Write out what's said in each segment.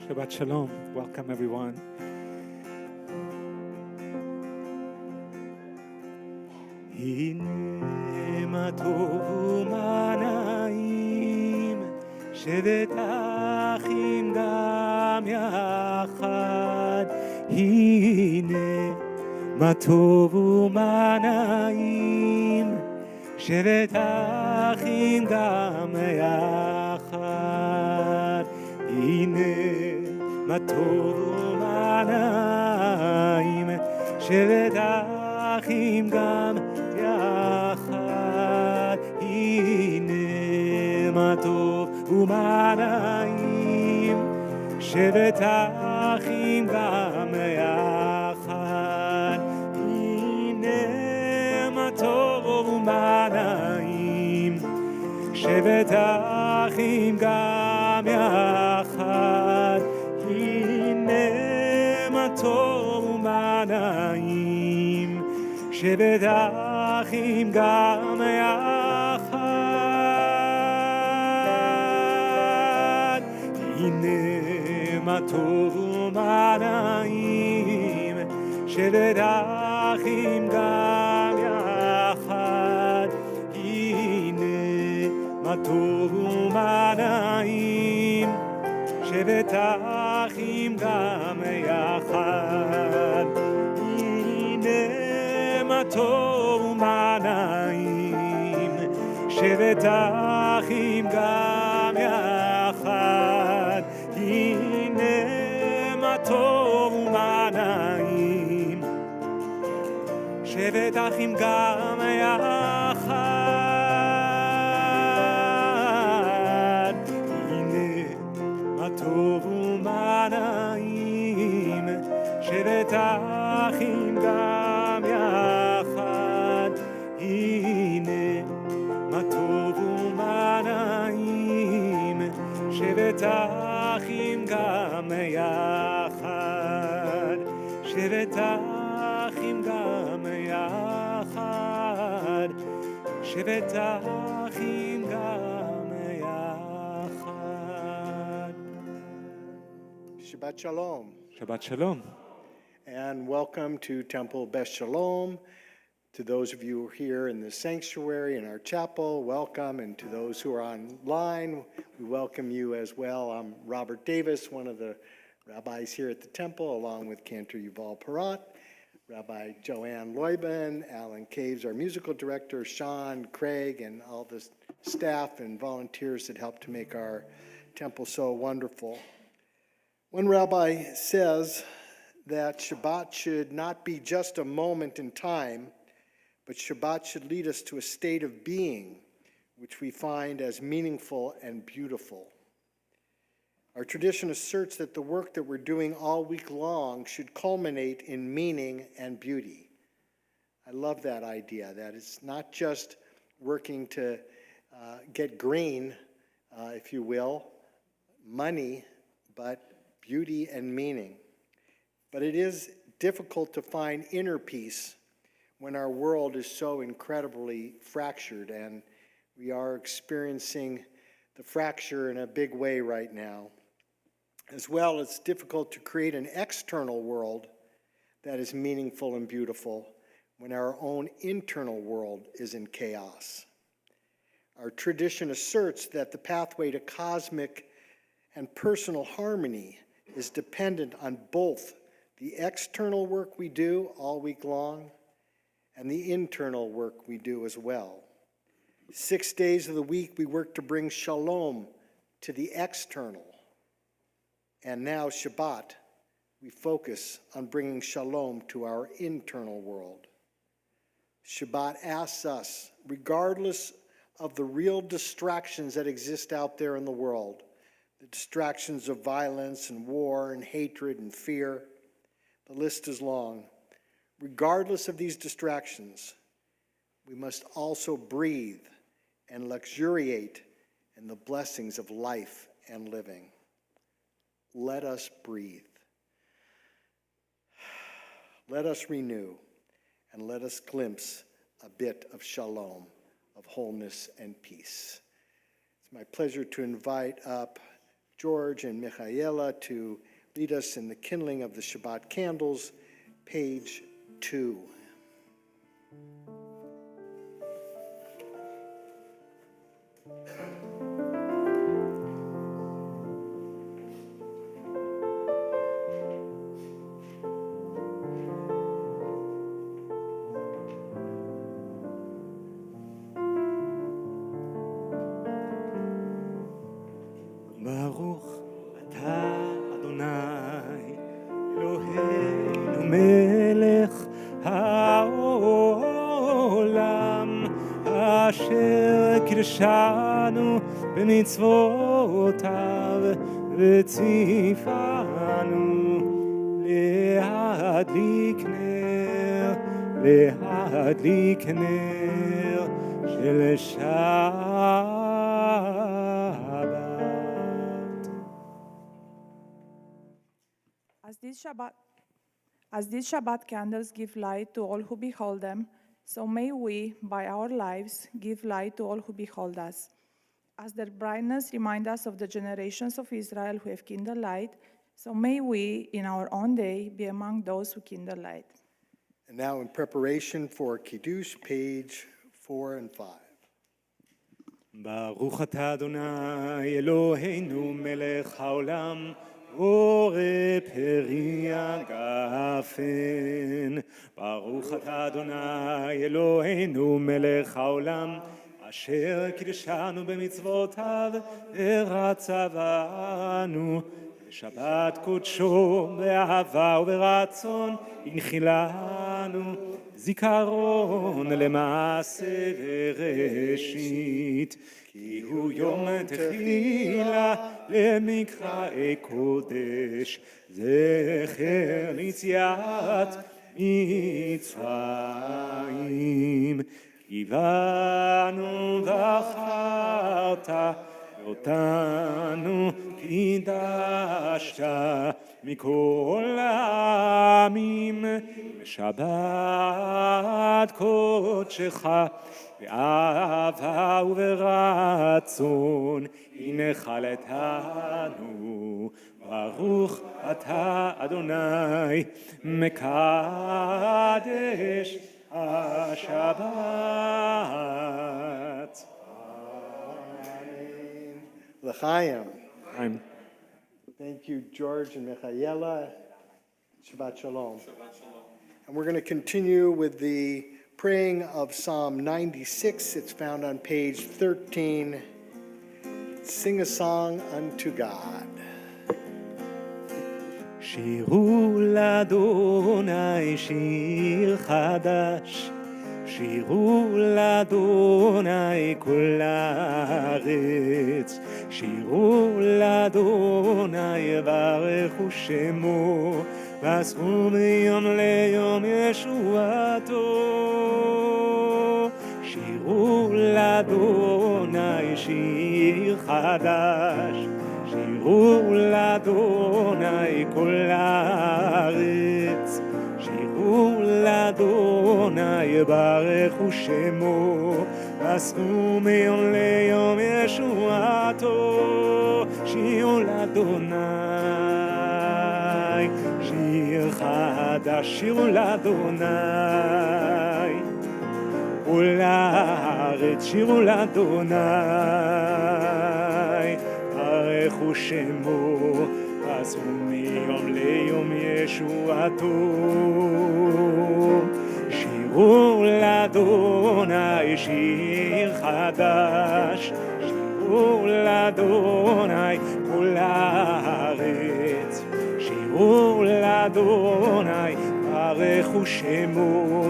Shabbat Shalom. Welcome, everyone. הנה מה טוב ומה נעים, שבת אחים גם יחד. הנה מה טוב ומה נעים, שבת אחים גם יחד. הנה מה טוב ומה נעים, שבת אחים גם יחד. הנה מה טוב ומה נעים, שבת אחים גם יחד. הנה מה טוב ומה נעים, שבת אחים גם יחד. הנה מה טוב ומה נעים, שבת אחים גם יחד. הנה מה טוב ומה נעים, שבת אחים גם יחד. הנה מה טוב ומה נעים, שבת אחים גם יחד. הנה מה טוב ומה נעים, שבת אחים גם יחד. הנה מה טוב ומה נעים, שבת אחים גם יחד. הנה מה טוב ומה נעים, שבת אחים גם יחד. הנה מה טוב ומה נעים, שבת אחים גם יחד. שבת אחים גם יחד. שבת אחים גם יחד. Shabbat Shalom, Shabbat Shalom. and welcome to Temple Beth Shalom. To those of you here in the sanctuary, in our chapel, welcome, and to those who are online, we welcome you as well. I'm Robert Davis, one of the rabbis here at the temple, along with Cantor Yuval Parat, Rabbi Joanne Leuben, Alan Caves, our musical director, Sean, Craig, and all the staff and volunteers that help to make our temple so wonderful. One rabbi says that Shabbat should not be just a moment in time, but Shabbat should lead us to a state of being, which we find as meaningful and beautiful. Our tradition asserts that the work that we're doing all week long should culminate in meaning and beauty. I love that idea, that it's not just working to get green, if you will, money, but beauty and meaning. But it is difficult to find inner peace when our world is so incredibly fractured, and we are experiencing the fracture in a big way right now. As well, it's difficult to create an external world that is meaningful and beautiful when our own internal world is in chaos. Our tradition asserts that the pathway to cosmic and personal harmony is dependent on both the external work we do all week long and the internal work we do as well. 6 days of the week we work to bring shalom to the external. And now Shabbat, we focus on bringing shalom to our internal world. Shabbat asks us, regardless of the real distractions that exist out there in the world, the distractions of violence and war and hatred and fear, the list is long. Regardless of these distractions, we must also breathe and luxuriate in the blessings of life and living. Let us breathe. Let us renew, and let us glimpse a bit of shalom, of wholeness and peace. It's my pleasure to invite up George and Michaela to lead us in the kindling of the Shabbat candles, page 2. ברוך אתה אדוני אלוהינו מלך העולם אשר קידשנו במצוותיו וציוונו להדליק נר של שבת. As these Shabbat candles give light to all who behold them, so may we, by our lives, give light to all who behold us. As their brightness reminds us of the generations of Israel who have kindled light, so may we, in our own day, be among those who kindle light. And now in preparation for Kiddush, page 4 and 5. ברוך אתה אדוני אלוהינו מלך העולם אור פרי הגפן. ברוך אתה אדוני אלוהינו מלך העולם אשר קידשנו במצוותיו ורצבנו בשבת קודשו באהבה וברצון הנחילנו זיכרון למעשה וראשית כי הוא יום תחילה למקראי קודש זכר ליציאת מצרים כי בנו בחרת אותנו קידשת מכל העמים בשבת קודשך באהבה וברצון הנחלתנו ברוך אתה אדוני מקדש השבת. L'chaim. I'm Thank you, George and Michaela. Shabbat Shalom. And we're going to continue with the praying of Psalm 96. It's found on page 13. Sing a song unto God. שירו לאדוני שיר חדש שירו לאדוני כל הארץ שירו לאדוני ברכו שמו ועשו מיום ליום ישועתו שירו לאדוני שיר חדש שירו לאדוני כל הארץ שירו לאדוני ברכו שמו עשו מיום ליום ישועתו שירו לאדוני שיר חדש שירו לאדוני כל הארץ שירו לאדוני ברכו שמו עשו מיום ליום ישועתו שירו לאדוני שיר חדש שירו לאדוני כל הארץ שירו לאדוני ברכו שמו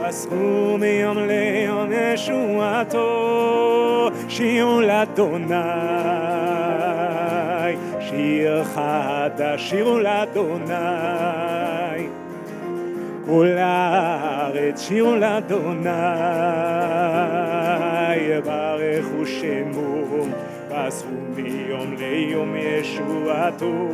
עשו מיום ליום ישועתו שירו לאדוני שיר חדש שירו לאדוני כל הארץ שירו לאדוני ברכו שמו ועשו מיום ליום ישועתו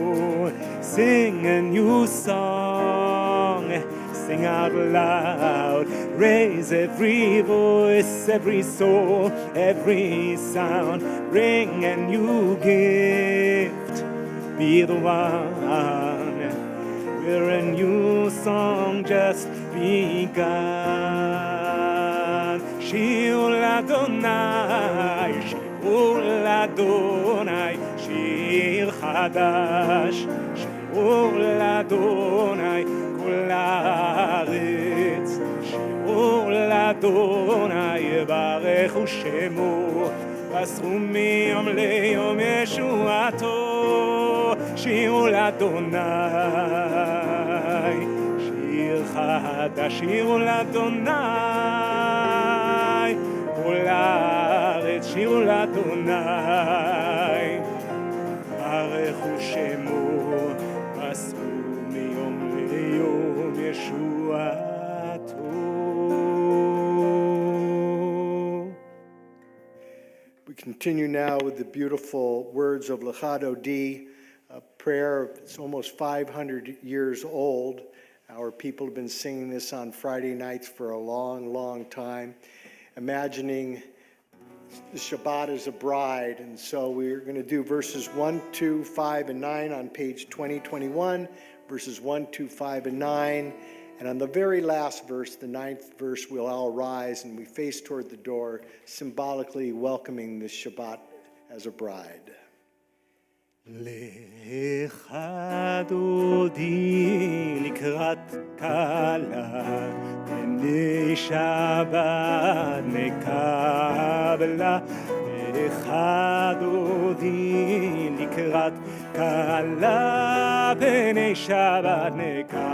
Sing a new song Sing out loud Raise every voice, every soul, every sound. Bring a new gift. Be the one where a new song just begun. Shir Adonai, Shir Adonai, Shir Chadash, Shir Adonai, Kol Haaretz. Shir Adonai, Barechu Shemo, Pasru miyom leyom Yeshuato. Shir Adonai, Shir Chadash, Shir Adonai, Kol Haaretz, Shir Adonai, Barechu Shemo, Pasru miyom leyom Yeshuato. We continue now with the beautiful words of Lecha Dodi, a prayer that's almost 500 years old. Our people have been singing this on Friday nights for a long, long time, imagining the Shabbat as a bride. And so we're going to do verses 1, 2, 5, and 9 on page 2021, verses 1, 2, 5, and 9. And on the very last verse, the 9th verse, we'll all rise and we face toward the door, symbolically welcoming this Shabbat as a bride. Lecha Dodi לקראת כלה, בני שבת נקבלה. lecha Dodi לקראת כלה, בני שבת נקבלה.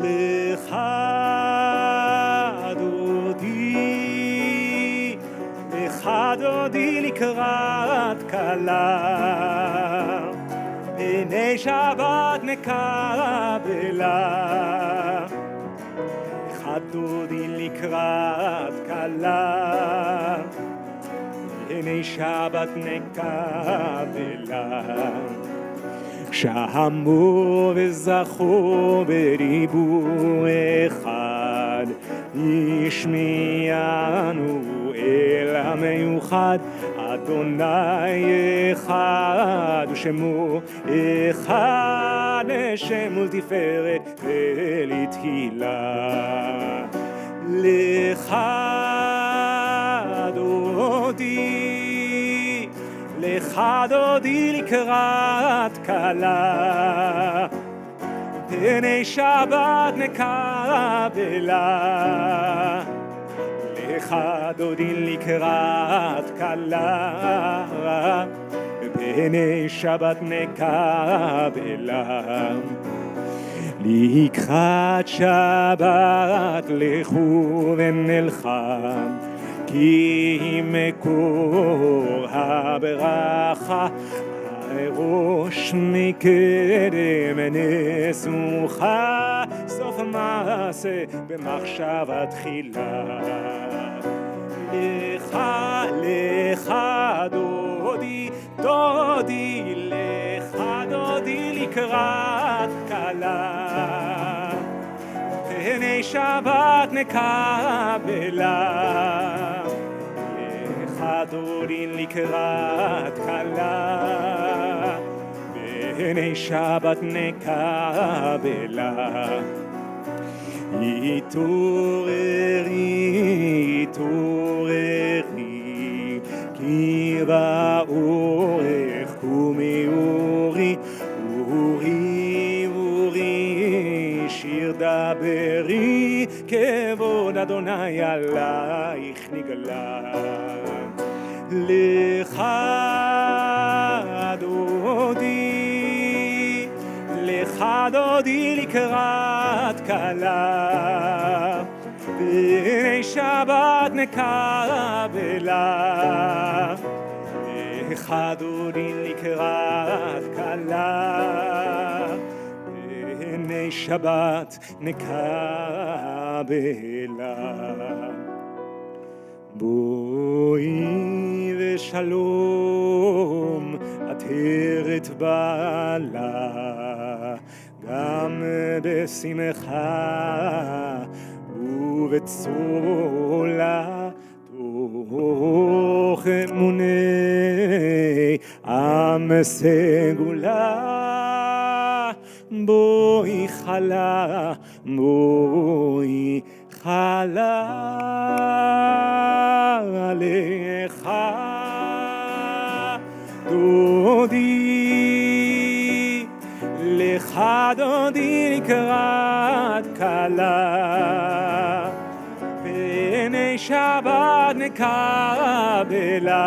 lecha Dodi, lecha Dodi לקראת כלה, בני שבת נקבלה. lecha Dodi לקראת כלה, בני שבת נקבלה. שמעו וזכו בדיבור אחד, השמיענו אל המיוחד. אדוני אחד ושמו אחד, לשם ולתפארת ולתהילה. lecha Dodi, lecha Dodi לקראת כלה, בני שבת נקבלה. lecha Dodi לקראת כלה, בני שבת נקבלה. לקראת שבת לכו ונלחם, כי מקור הברכה. הראש מקדם נסוכה, סוף מעשה במחשבה תחילה. lecha Dodi, Dodi, lecha Dodi לקראת כלה, בני שבת נקבלה. lecha Dodi לקראת כלה, בני שבת נקבלה. התעוררי, התעוררי, כי באורך קומי אורי, אורי, אורי, שיר דברי, כבוד אדוני עלייך נגלה. lecha Dodi, lecha Dodi לקראת כלה, בני שבת נקבלה. lecha Dodi לקראת כלה, בני שבת נקבלה. בואי ושלום עטרת בעלה, גם בשמחה ובצולה תוך אמוני עם סגולה בואי חלה בואי חלה עליך דודי לך דודי לקראת כלה בעיני שבת נקבלה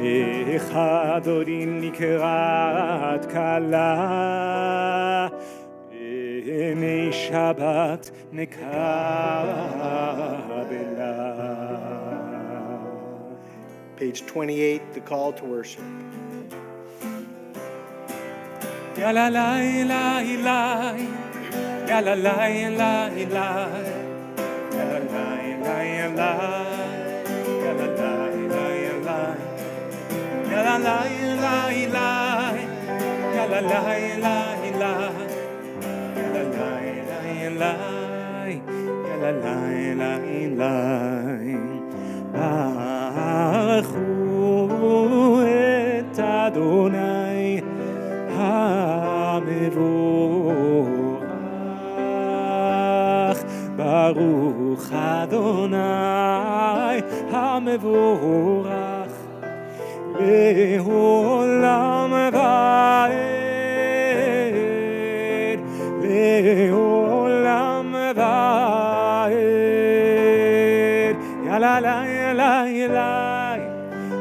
לך דודי לקראת כלה בעיני שבת נקבלה. Page 28, the call to worship. Ya la la la la, ya la la la la, ya la la la la, ya la la la la, ya la la la la, ya la la la la, ya la la la la, ya la la la la. ברכו את אדוני המבורך, ברוך אדוני המבורך, לעולם ועד, לעולם ועד. יאללה לה לה לה,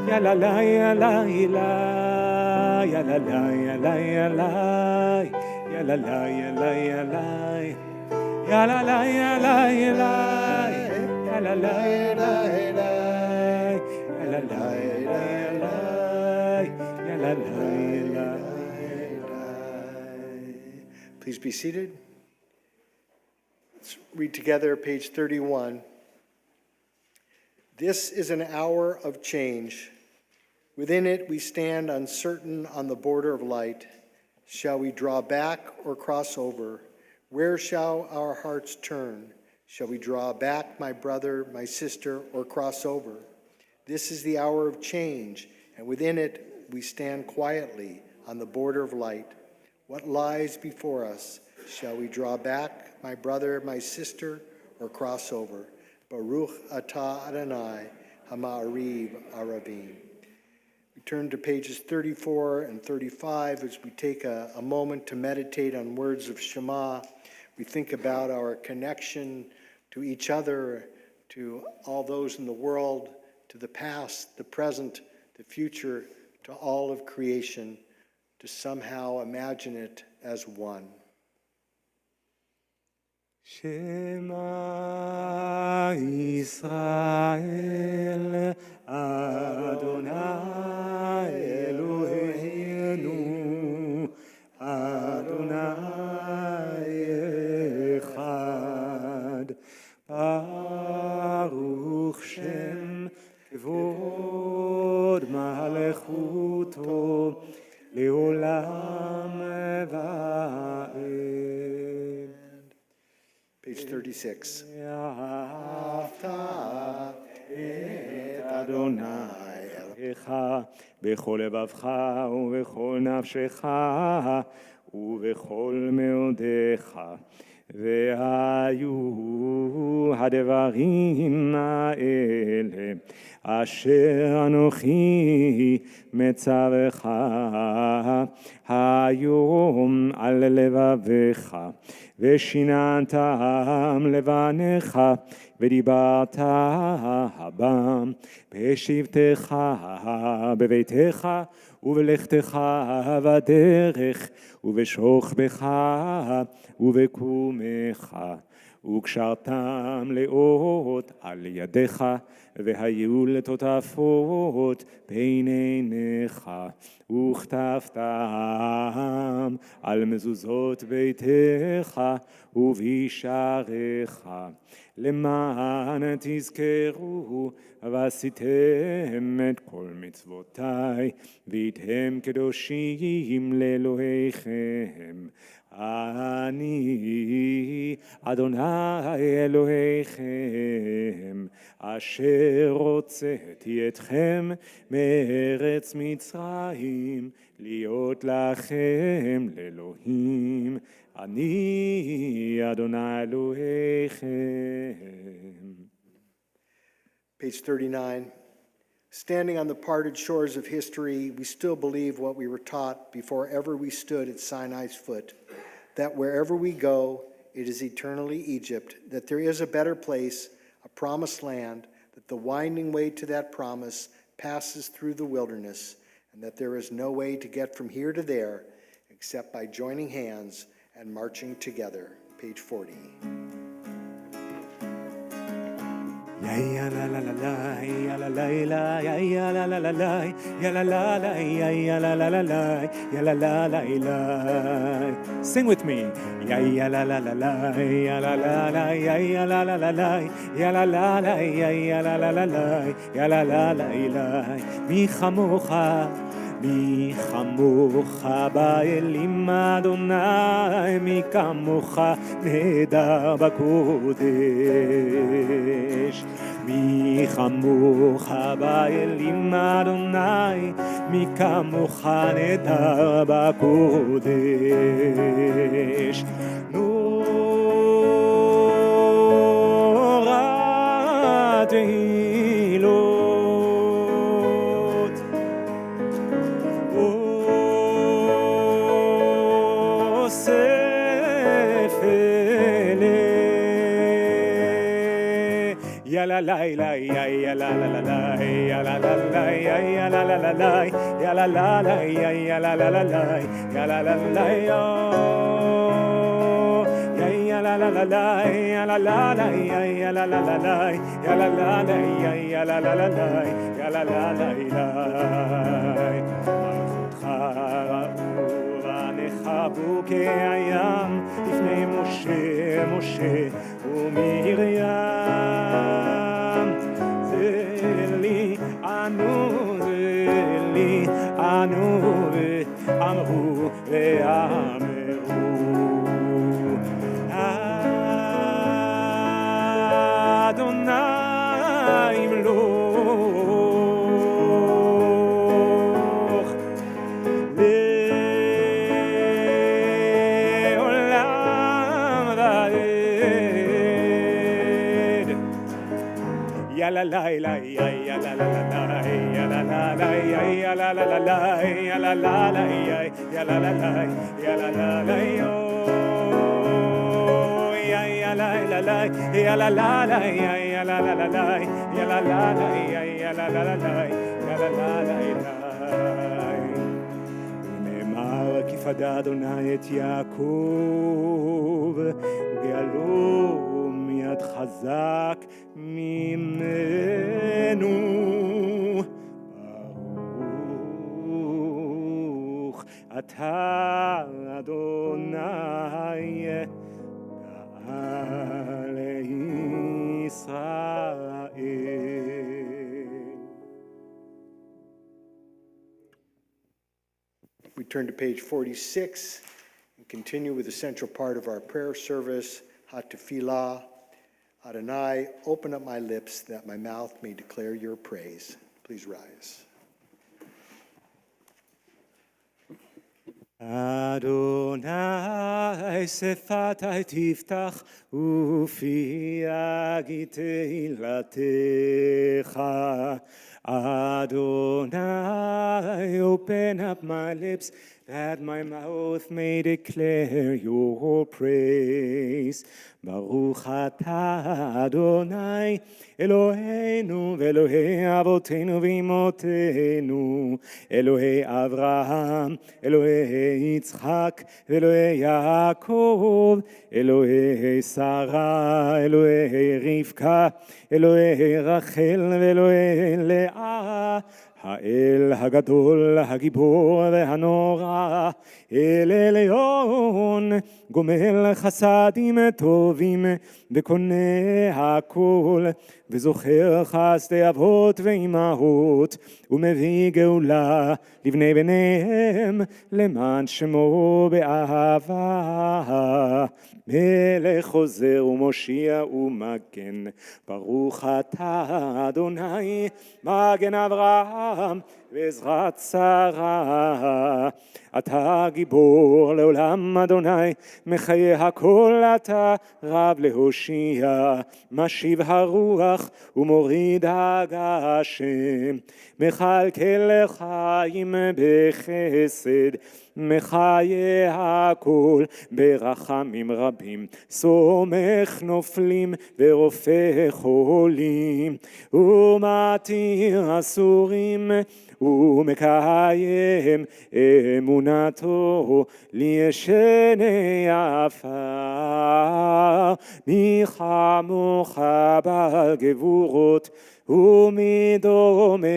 יאללה לה לה לה, יאללה לה לה לה, יאללה לה לה לה, יאללה לה לה לה, יאללה לה לה לה, יאללה לה לה לה, יאללה לה לה. Please be seated. Let's read together page 31. This is an hour of change. Within it we stand uncertain on the border of light. Shall we draw back or cross over? Where shall our hearts turn? Shall we draw back, my brother, my sister, or cross over? This is the hour of change, and within it we stand quietly on the border of light. What lies before us? Shall we draw back, my brother, my sister, or cross over? Baruch atah Adonai ha'ma'ariv aravim. We turn to pages 34 and 35 as we take a moment to meditate on words of Shema. We think about our connection to each other, to all those in the world, to the past, the present, the future, to all of creation, to somehow imagine it as one. Shema Yisrael Adonai Eloheinu Adonai Echad Baruch Shem Kevod Malchuto Leolam Va'ed. Page 36. אדוני אלוהיך בכל לבבך ובכל נפשך ובכל מאודיך, והיו הדברים האלה אשר אנוכי מצווך היום על לבביך, ושיננתם לבניך, ודיברת בם בשבתך בביתך ובלכתך בדרך ובשוכבך ובקומך וקשרתם לאות על ידיך, והיו לטוטפות בין עיניך, וכתבתם על מזוזות ביתך ובשעריך, למען תזכרו ועשיתם את כל מצוותיי, והייתם קדושים לאלוהיכם. אני אדוני אלוהיכם, אשר הוצאתי אתכם מארץ מצרים, להיות לכם לאלוהים. אני אדוני אלוהיכם. Page 39. Standing on the parted shores of history, we still believe what we were taught before ever we stood at Sinai's foot, that wherever we go, it is eternally Egypt, that there is a better place, a promised land, that the winding way to that promise passes through the wilderness, and that there is no way to get from here to there except by joining hands and marching together. Page 40. Ya la la la la, ya la la la, ya la la la la, ya la la la, ya la la la la, ya la la la la. Sing with me. Ya la la la la, ya la la la, ya la la la la, ya la la la, ya la la la la, ya la la la la. Mi chamocha. מי כמוך באלים אדוני, מי כמוך נהדר בקודש. מי כמוך באלים אדוני, מי כמוך נהדר בקודש. נורא תהילות ya la la la ya la la la la ya la la la ya la la la la ya la la la ya la la la la ya la la la ya la la la la ya la la la ya la la la la ya la la la ya la la la la ya la la la נחבו כהים לפני משה משה ומרים זה לי אנו ואמרו ואמרו אדוני ימלוך ya la la la ya la la la la ya la la la ya la la la la ya la la la ya la la la ya la la la ya la la la ya la la la ya la la la ya la la la ya la la la ya la la la נאמר כי פדה אדוני את יעקב וגאלו מיד חזק ממנו. ברוך אתה אדוני גאל ישראל. We turn to page 46 and continue with the central part of our prayer service, HaTefilah. Adonai, open up my lips that my mouth may declare your praise. Please rise. Adonai שפתי תפתח ופי יגיד תהילתך. Adonai, open up my lips, that my mouth may declare your praise. Baruch atah Adonai, Eloheinu ve'Elohei avotenu v'imotenu, Elohei Avraham, Elohei Yitzchak, ve'Elohei Yaakov, Elohei Sarah, Elohei Rivka, Elohei Rachel ve'Elohei Leah, האל הגדול, הגיבור והנורא, אל עליון, גומל חסדים טובים, וקונה הכל, וזוכר חסדי אבות ואימהות, ומביא גאולה לבני בניהם, למען שמו באהבה. מלך חוזר ומושיע ומגן, ברוך אתה אדוני, מגן אברהם ועזרת שרה. אתה גיבור לעולם אדוני, מחיה הכל אתה רב להושיע, משיב הרוח ומוריד הגשם, מכלכל לחיים בחסד, מחיה הכל ברחמים רבים, סומך נופלים ורופא חולים, ומתיר אסורים ומקיים אמונתו לישני עפר. מי כמוך בעל גבורות ומי דומה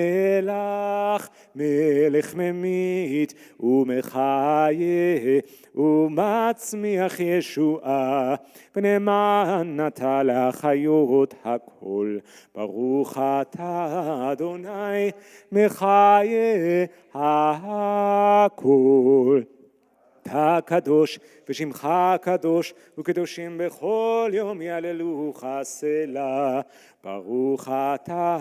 לך, מלך ממית ומחיה ומצמיח ישועה, ונאמן אתה לחיות הכל. ברוך אתה אדוני מחיה הכל. אתה קדוש ושמך קדוש, וקדושים בכל יום יהללוך סלה. ברוך אתה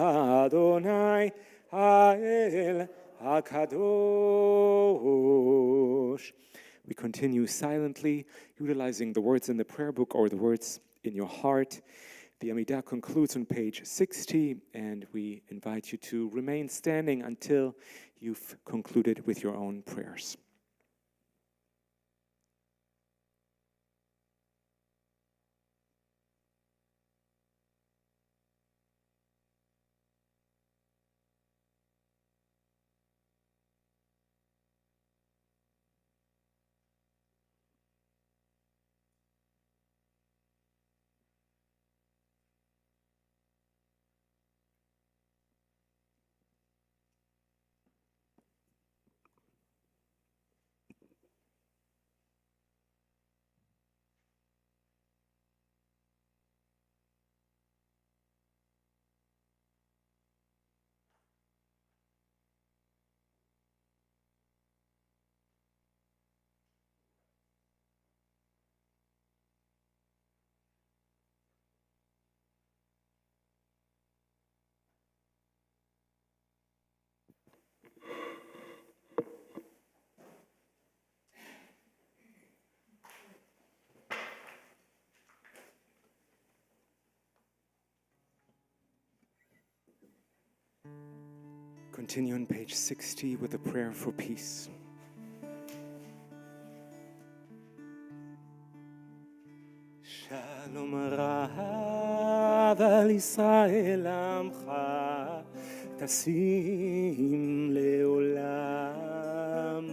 אדוני האל הקדוש. We continue silently, utilizing the words in the prayer book or the words in your heart. The Amidah concludes on page 60, and we invite you to remain standing until you've concluded with your own prayers. Continue on page 60 with a prayer for peace. Shalom Rav al Yisrael Amcha, Tasim Leolam.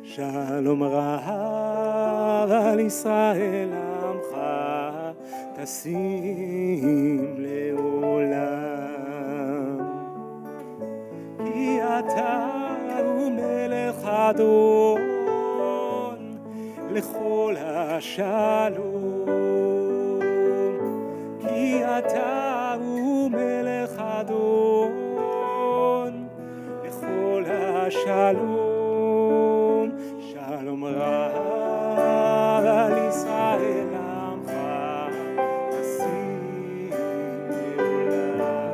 Shalom Rav al Yisrael Amcha, Tasim Leolam. אתה הוא מלך אדון לכל השלום, כי אתה הוא מלך אדון לכל השלום. שלום רב על ישראל עמך, תשים לעולם.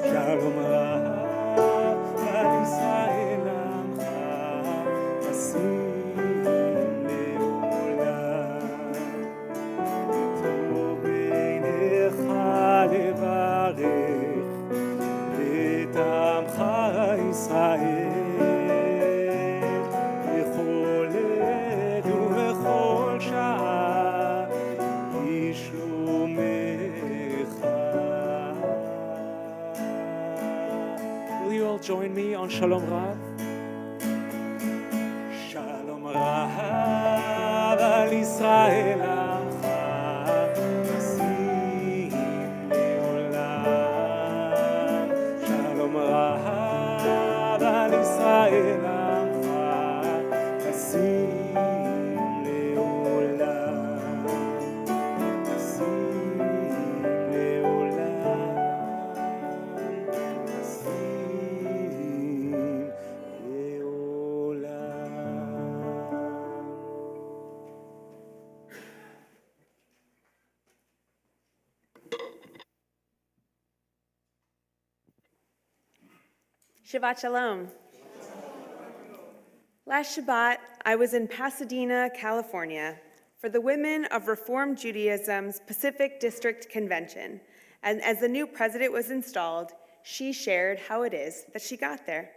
שלום רב לברך את join me on Shalom Rav? Shalom Rav al Israel Amcha, Nasim Leolam. Shalom Rav al Israel Amcha, Nasim Leolam. Nasim Leolam. Nasim Shabbat Shalom. Last Shabbat, I was in Pasadena, California, for the Women of Reform Judaism's Pacific District Convention. And as the new president was installed, she shared how it is that she got there.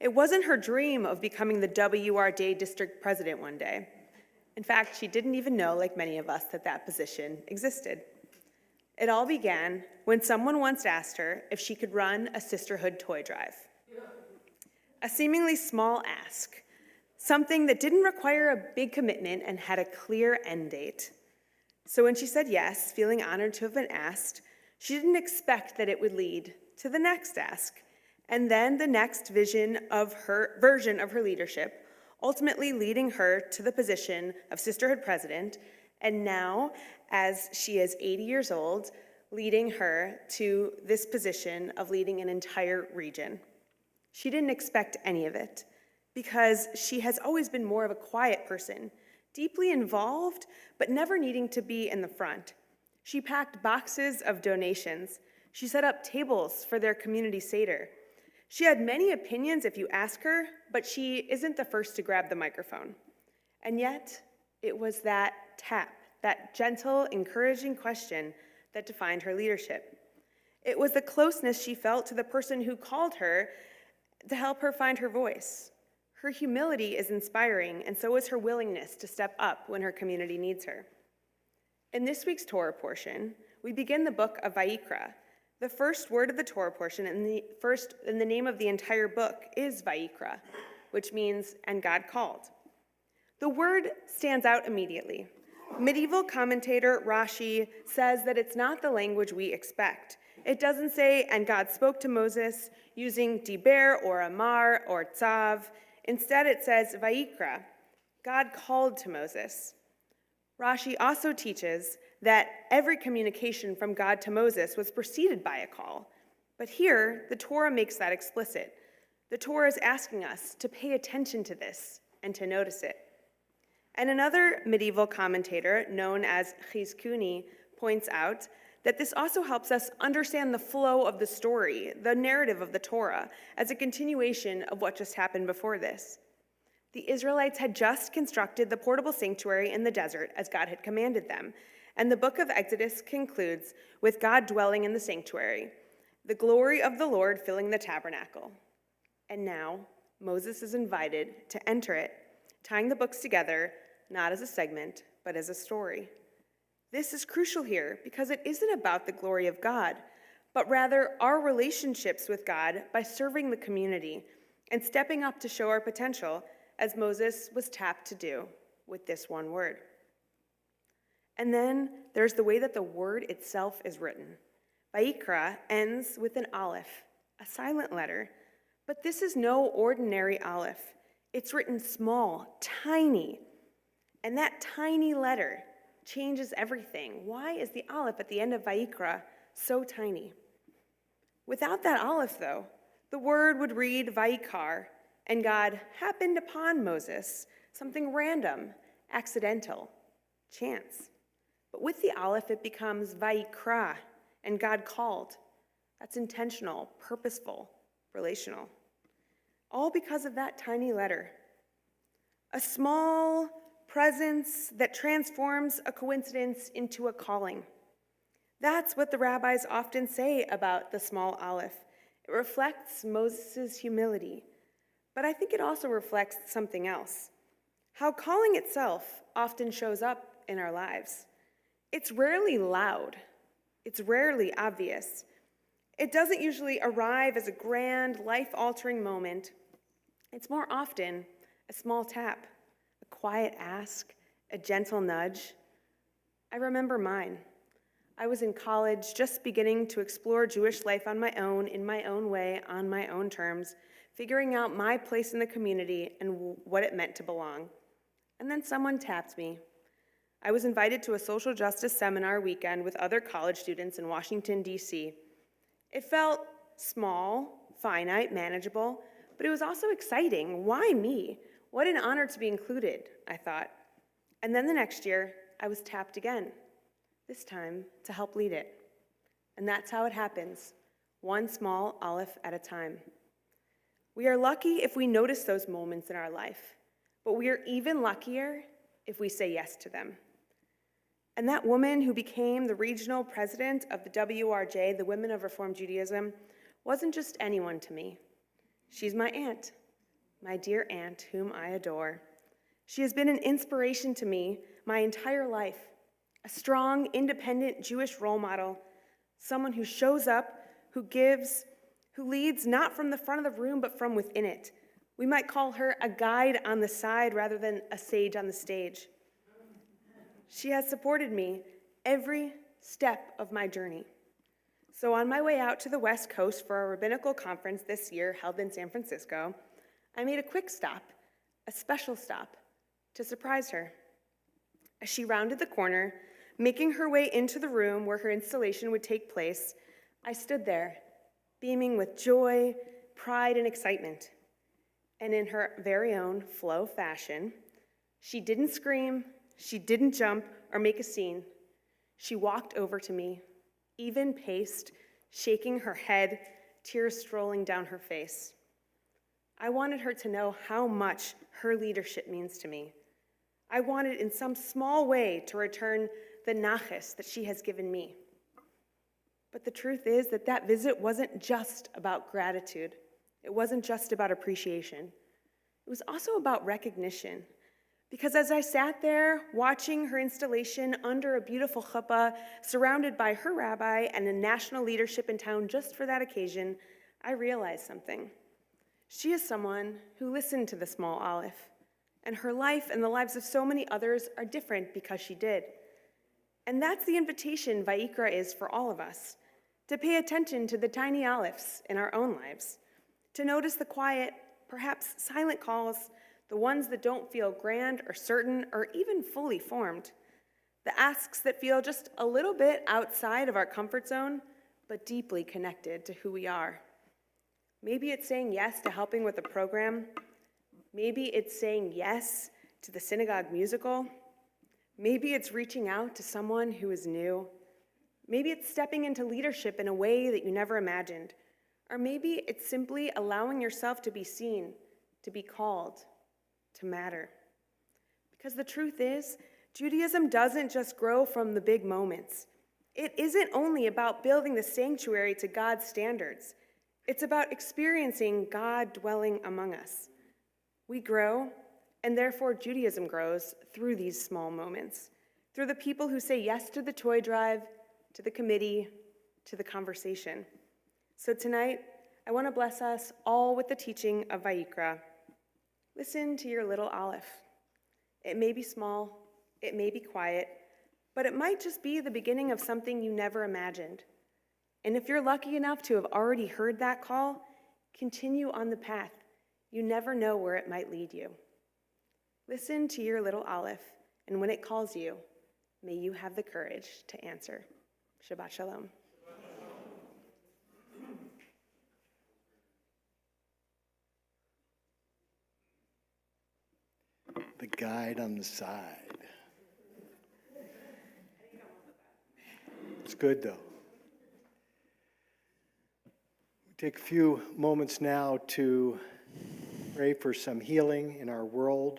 It wasn't her dream of becoming the WRD district president one day. In fact, she didn't even know, like many of us, that that position existed. It all began when someone once asked her if she could run a sisterhood toy drive. A seemingly small ask, something that didn't require a big commitment and had a clear end date. So when she said yes, feeling honored to have been asked, she didn't expect that it would lead to the next ask, and then the next version of her leadership, ultimately leading her to the position of sisterhood president, and now, as she is 80 years old, leading her to this position of leading an entire region. She didn't expect any of it, because she has always been more of a quiet person, deeply involved, but never needing to be in the front. She packed boxes of donations. She set up tables for their community Seder. She had many opinions if you ask her, but she isn't the first to grab the microphone. And yet, it was that tap, that gentle, encouraging question that defined her leadership. It was the closeness she felt to the person who called her to help her find her voice. Her humility is inspiring, and so is her willingness to step up when her community needs her. In this week's Torah portion, we begin the book of Vayikra. The first word of the Torah portion and the name of the entire book is Vayikra, which means, and God called. The word stands out immediately. Medieval commentator Rashi says that it's not the language we expect. It doesn't say, and God spoke to Moses using diber or amar or tzav. Instead, it says Vayikra. God called to Moses. Rashi also teaches that every communication from God to Moses was preceded by a call. But here, the Torah makes that explicit. The Torah is asking us to pay attention to this and to notice it. And another medieval commentator, known as Chizkuni, points out that this also helps us understand the flow of the story, the narrative of the Torah, as a continuation of what just happened before this. The Israelites had just constructed the portable sanctuary in the desert as God had commanded them, and the book of Exodus concludes with God dwelling in the sanctuary, the glory of the Lord filling the tabernacle. And now, Moses is invited to enter it, tying the books together, not as a segment, but as a story. This is crucial here because it isn't about the glory of God, but rather our relationships with God by serving the community and stepping up to show our potential, as Moses was tapped to do with this one word. And then there's the way that the word itself is written. Vayikra ends with an aleph, a silent letter, but this is no ordinary aleph. It's written small, tiny, and that tiny letter changes everything. Why is the aleph at the end of Vayikra so tiny? Without that aleph, though, the word would read Vayikar, and God happened upon Moses, something random, accidental, chance. But with the aleph, it becomes Vayikra, and God called. That's intentional, purposeful, relational. All because of that tiny letter. A small presence that transforms a coincidence into a calling. That's what the rabbis often say about the small aleph. It reflects Moses' humility, but I think it also reflects something else. How calling itself often shows up in our lives. It's rarely loud. It's rarely obvious. It doesn't usually arrive as a grand, life-altering moment. It's more often a small tap, a quiet ask, a gentle nudge. I remember mine. I was in college, just beginning to explore Jewish life on my own, in my own way, on my own terms, figuring out my place in the community and what it meant to belong. And then someone tapped me. I was invited to a social justice seminar weekend with other college students in Washington, D.C. It felt small, finite, manageable, but it was also exciting. Why me? What an honor to be included, I thought. And then the next year, I was tapped again, this time to help lead it. And that's how it happens, one small aleph at a time. We are lucky if we notice those moments in our life, but we are even luckier if we say yes to them. And that woman who became the regional president of the WRJ, the Women of Reform Judaism, wasn't just anyone to me. She's my aunt, my dear aunt, whom I adore. She has been an inspiration to me my entire life, a strong, independent Jewish role model, someone who shows up, who gives, who leads not from the front of the room, but from within it. We might call her a guide on the side rather than a sage on the stage. She has supported me every step of my journey. So on my way out to the West Coast for a rabbinical conference this year held in San Francisco, I made a quick stop, a special stop, to surprise her. As she rounded the corner, making her way into the room where her installation would take place, I stood there, beaming with joy, pride, and excitement. And in her very own flow fashion, she didn't scream, she didn't jump or make a scene. She walked over to me, even paced, shaking her head, tears strolling down her face. I wanted her to know how much her leadership means to me. I wanted in some small way to return the naches that she has given me. But the truth is that that visit wasn't just about gratitude. It wasn't just about appreciation. It was also about recognition. Because as I sat there watching her installation under a beautiful chuppah, surrounded by her rabbi and the national leadership in town just for that occasion, I realized something. She is someone who listened to the small aleph, and her life and the lives of so many others are different because she did. And that's the invitation Vayikra is for all of us, to pay attention to the tiny alephs in our own lives, to notice the quiet, perhaps silent calls, the ones that don't feel grand or certain or even fully formed, the asks that feel just a little bit outside of our comfort zone, but deeply connected to who we are. Maybe it's saying yes to helping with a program. Maybe it's saying yes to the synagogue musical. Maybe it's reaching out to someone who is new. Maybe it's stepping into leadership in a way that you never imagined. Or maybe it's simply allowing yourself to be seen, to be called, to matter. Because the truth is, Judaism doesn't just grow from the big moments. It isn't only about building the sanctuary to God's standards. It's about experiencing God dwelling among us. We grow, and therefore Judaism grows through these small moments, through the people who say yes to the toy drive, to the committee, to the conversation. So tonight, I want to bless us all with the teaching of Vayikra. Listen to your little aleph. It may be small, it may be quiet, but it might just be the beginning of something you never imagined. And if you're lucky enough to have already heard that call, continue on the path. You never know where it might lead you. Listen to your little aleph, and when it calls you, may you have the courage to answer. Shabbat shalom. The guide on the side. It's good, though. We take a few moments now to pray for some healing in our world,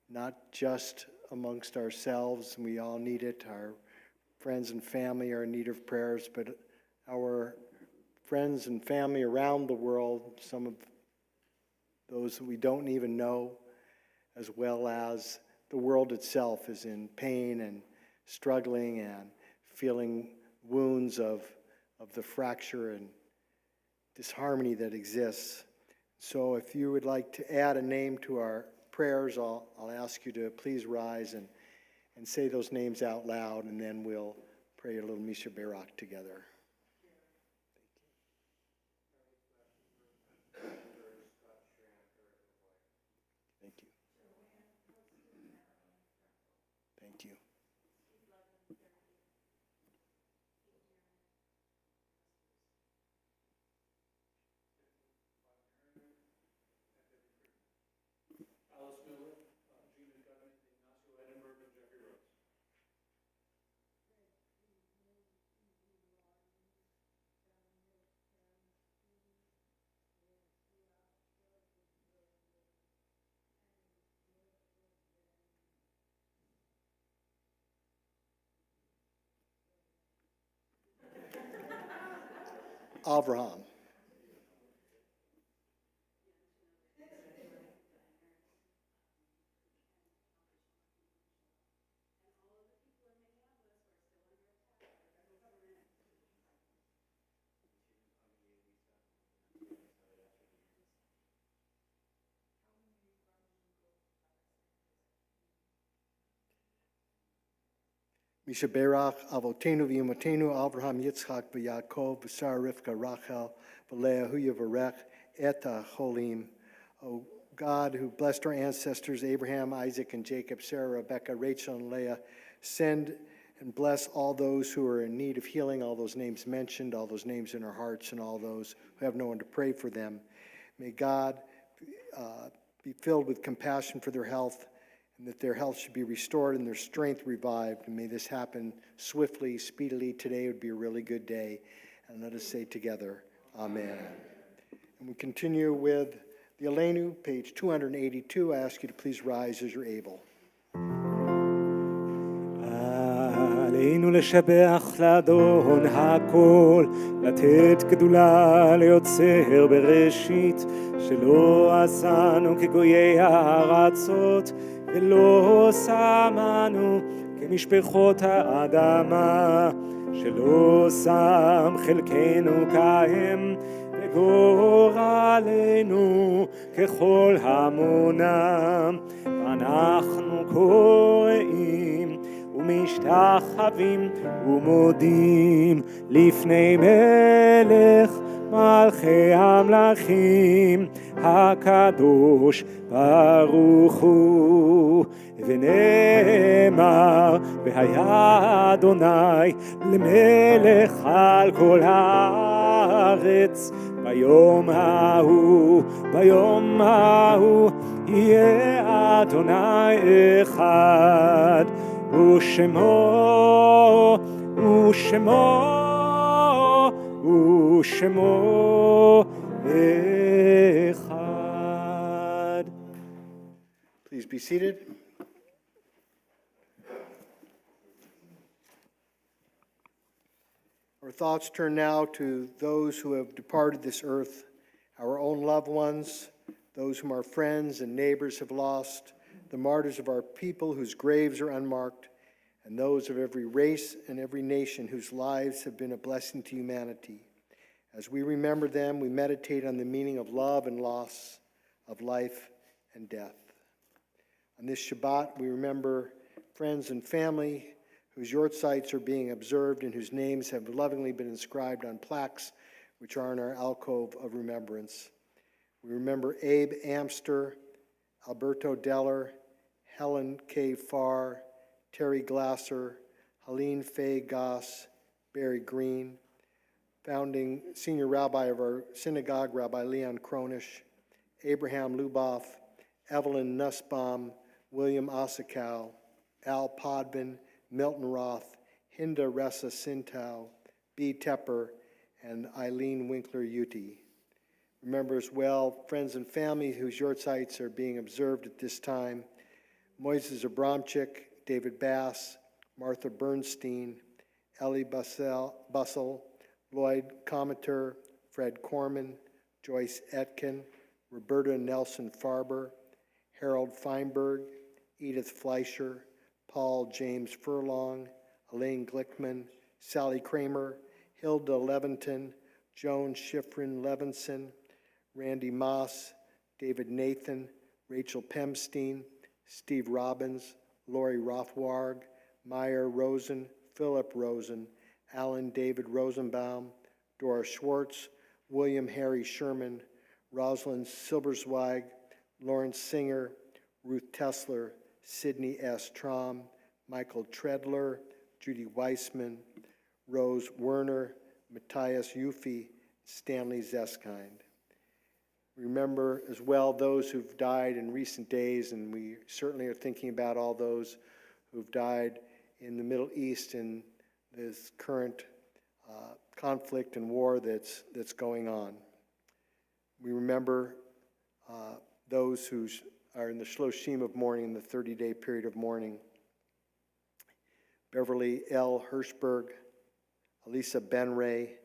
not just amongst ourselves, and we all need it. Our friends and family are in need of prayers, but our friends and family around the world, some of those that we don't even know, as well as the world itself is in pain and struggling and feeling wounds of the fracture and disharmony that exists. So if you would like to add a name to our prayers, I'll ask you to please rise and say those names out loud, and then we'll pray a little Misha Barak together. Thank you. Thank you. Avraham. Misha Barak, Avotenu v'Yimotenu, Avraham, Yitzchak, v'Yaakov, v'Sarah, Rivka, Rachel, v'Leah, hu Yavarech, Eta Cholim. O God, who blessed our ancestors, Abraham, Isaac, and Jacob, Sarah, Rebekah, Rachel, and Leah, send and bless all those who are in need of healing, all those names mentioned, all those names in our hearts, and all those who have no one to pray for them. May God be filled with compassion for their health, and that their health should be restored and their strength revived. And may this happen swiftly, speedily. Today would be a really good day. And let us say together, Amen. And we continue with the Aleinu, page 282. I ask you to please rise as you're able. עלינו לשבח לאדון הכל, לתת גדולה ליוצר בראשית, שלא עשנו כגויי הארצות, ולא שמנו כמשפחות האדמה, שלא שם חלקנו כהם, וגורלנו ככל המונם. אנחנו קוראים ומשתחווים ומודים לפני מלך מלכי המלכים הקדוש ברוך הוא. ונאמר והיה אדוני למלך על כל הארץ, ביום ההוא יהיה אדוני אחד, ושמו אחד. Please be seated. Our thoughts turn now to those who have departed this earth, our own loved ones, those whom our friends and neighbors have lost, the martyrs of our people whose graves are unmarked, and those of every race and every nation whose lives have been a blessing to humanity. As we remember them, we meditate on the meaning of love and loss, of life and death. On this Shabbat, we remember friends and family whose yortzites are being observed and whose names have lovingly been inscribed on plaques which are in our alcove of remembrance. We remember Abe Amster, Alberto Deller, Helen K. Farr, Terry Glasser, Helene Faye Goss, Barry Green, founding senior rabbi of our synagogue, Rabbi Leon Kronish, Abraham Luboff, Evelyn Nussbaum, William Osikow, Al Podman, Milton Roth, Hinda Ressa Sintow, B. Tepper, and Eileen Winkler-Uti. Remember as well friends and family whose yortzites are being observed at this time: Moises Abramczyk, David Bass, Martha Bernstein, Ellie Bussell, Lloyd Cometer, Fred Corman, Joyce Etkin, Roberta Nelson Farber, Harold Feinberg, Edith Fleischer, Paul James Furlong, Elaine Glickman, Sally Kramer, Hilda Leventon, Joan Schifrin Levinson, Randy Moss, David Nathan, Rachel Pemstein, Steve Robbins, Lori Rothwarg, Meyer Rosen, Philip Rosen, Alan David Rosenbaum, Dora Schwartz, William Harry Sherman, Rosalind Silberzweig, Lawrence Singer, Ruth Tessler, Sydney S. Traum, Michael Treadler, Judy Weissman, Rose Werner, Matthias Yuffie, Stanley Zeskind. Remember as well those who've died in recent days, and we certainly are thinking about all those who've died in the Middle East in this current conflict and war that's going on. We remember those who are in the Shloshim of mourning, the 30-day period of mourning. Beverly L. Hirschberg, Elisa Benray,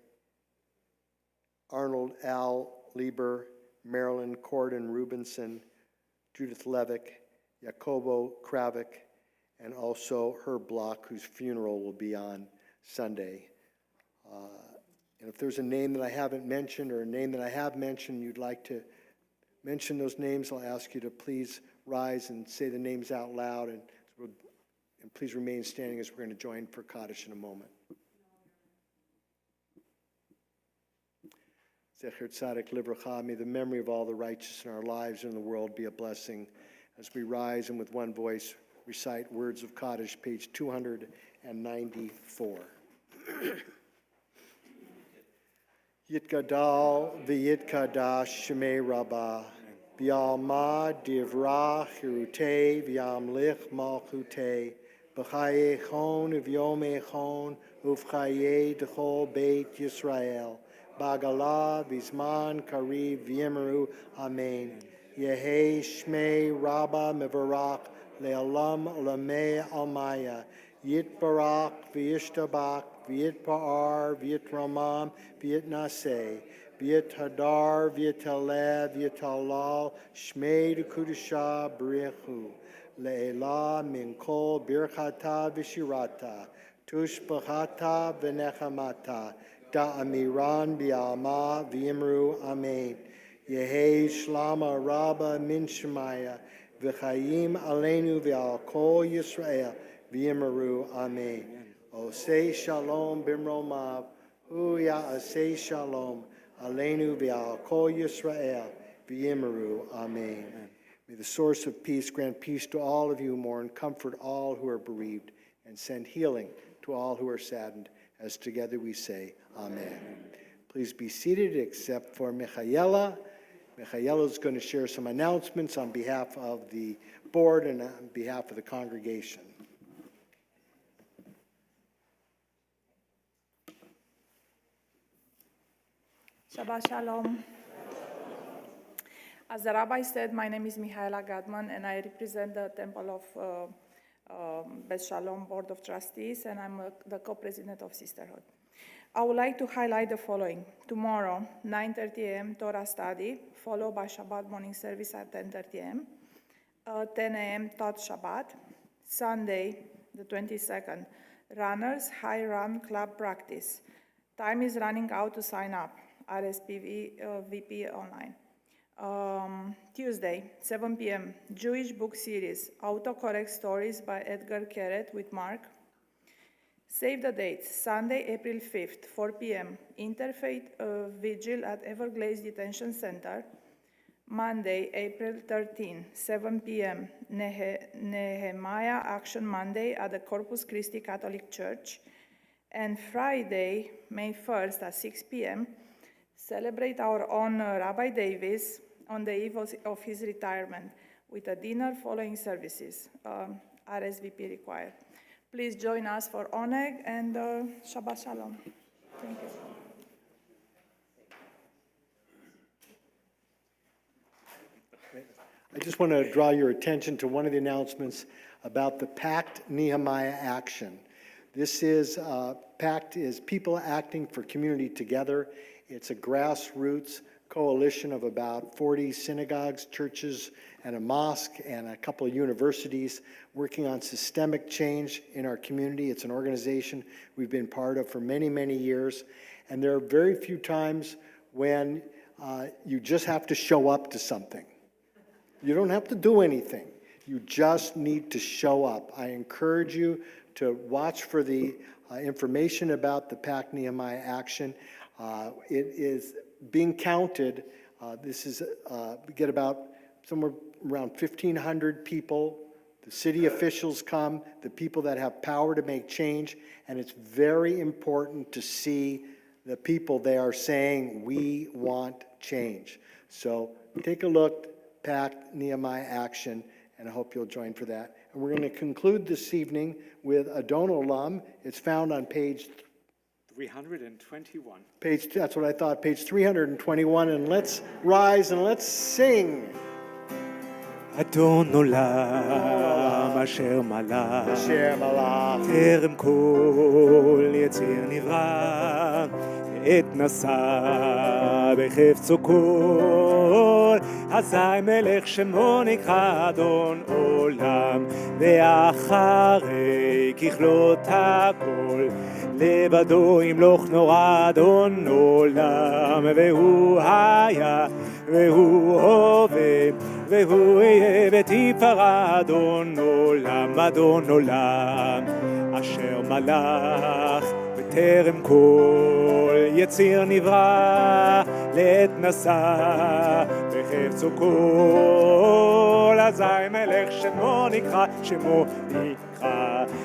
Arnold Al Lieber, Marilyn Corden Rubinson, Judith Levick, Jacobo Kravik, and also Herb Block, whose funeral will be on Sunday. And if there's a name that I haven't mentioned or a name that I have mentioned, you'd like to mention those names, I'll ask you to please rise and say the names out loud, and please remain standing as we're going to join for Kaddish in a moment. Zecher Tzadik Livracha, may the memory of all the righteous in our lives and in the world be a blessing as we rise and with one voice recite words of Kaddish, page 294. Yitgadal v'yitkadash shemei rabbah, v'yalma divrah chirutei v'yamlich malchutei, b'chaye chon v'yomei chon uv'chaye d'chol beit Yisrael, b'agala v'zman kariv v'yimru amen. Yehei shmei rabbah mevarach le'olam olamei almaya, Yitbarach v'yishtabach v'yitpa'ar v'yitramam v'yitnaseh v'yithadar v'yitalev v'yitalal shmei d'kudusha b'richu le'ela min kol birchata v'shirata tushbachata v'nechamata da'amiran b'alma v'yimru amen. Yehei shlama rabba min shemaya v'chayim aleinu v'al kol Yisrael v'yimaru amen. Osei shalom bimromav, hu ya'asei shalom, aleinu v'al kol Yisrael v'yimaru amen. May the source of peace grant peace to all of you who mourn, comfort all who are bereaved, and send healing to all who are saddened, as together we say, amen. Please be seated except for Michaela. Michaela is going to share some announcements on behalf of the board and on behalf of the congregation. Shabbat Shalom. As the rabbi said, my name is Mihaela Gadman, and I represent the Temple of Beth Shalom Board of Trustees, and I'm the co-president of Sisterhood. I would like to highlight the following. Tomorrow, 9:30 a.m. Torah study, followed by Shabbat morning service at 10:30 a.m. 10 a.m. Tot Shabbat. Sunday, the 22nd, Runners High Run Club practice. Time is running out to sign up. RSVP online. Tuesday, 7 p.m., Jewish book series, Autocorrect Stories by Edgar Keret with Mark. Save the dates, Sunday, April 5th, 4 p.m., Interfaith Vigil at Everglades Detention Center. Monday, April 13th, 7 p.m., Nehemiah Action Monday at the Corpus Christi Catholic Church. And Friday, May 1st at 6 p.m., celebrate our own Rabbi Davis on the eve of his retirement with a dinner following services, RSVP required. Please join us for Oneg and Shabbat Shalom. Thank you. I just want to draw your attention to one of the announcements about the Pact Nehemiah Action. This is, PACT is People Acting for Community Together. It's a grassroots coalition of about 40 synagogues, churches, and a mosque, and a couple of universities working on systemic change in our community. It's an organization we've been part of for many, many years. And there are very few times when you just have to show up to something. You don't have to do anything. You just need to show up. I encourage you to watch for the information about the Pack Nehemiah action. It is being counted. We get about somewhere around 1,500 people. The city officials come, the people that have power to make change, and it's very important to see the people there saying, we want change. So take a look, Pack Nehemiah Action, and I hope you'll join for that. And we're going to conclude this evening with Adon Olam. It's found on page 321. that's what I thought, page 321. And let's rise and let's sing. אדון עולם אשר מלך אשר מלך טרם כל יציר נברא עת נשא בחפצו כל אזי מלך שמו נקרא אדון עולם ואחרי ככלות הכל לבדו ימלוך נורא אדון עולם והוא היה והוא הווה והוא יהיה ותפארה אדון עולם אשר מלך בטרם כל יציר נברא לעת נשא בחפצו כל אזי מלך שמו נקרא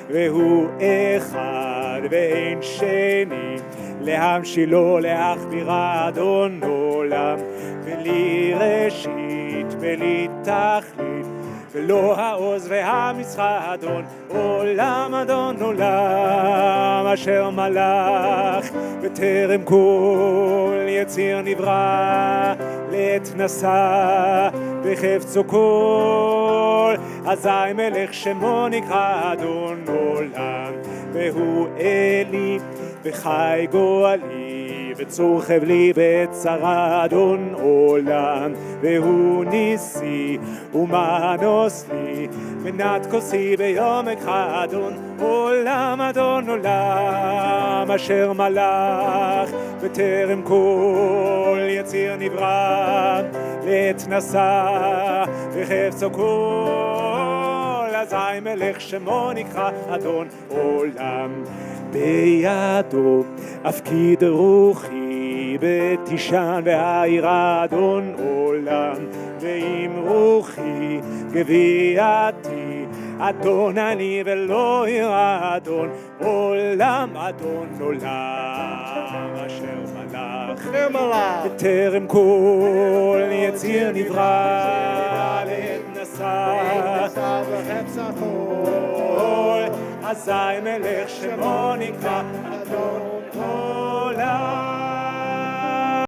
והוא אחד ואין שני להמשילו להכבירה אדון עולם בלי ראשית בלי תכלית ולא העוז והמשחק אדון עולם אשר מלך בטרם כל יציר נברא לעת נשא בחפצו כל אזי מלך שמו נקרא אדון עולם והוא אלי וחי גואלי וצור חבלי בצרה אדון עולם והוא ניסי ומנוס לי מנת כוסי ביום אקרא אדון עולם אשר מלך בטרם כל יציר נברא לעת נשא בחפצו כל אזי מלך שמו נקרא אדון עולם בידו אפקיד רוחי בתישן והעירה אדון עולם ועם רוחי גביעתי אדון אני ולא ירא אדון עולם אשר מלך בטרם כל יציר נברא לעת נשא בחפצו כל אזי מלך שמו נקרא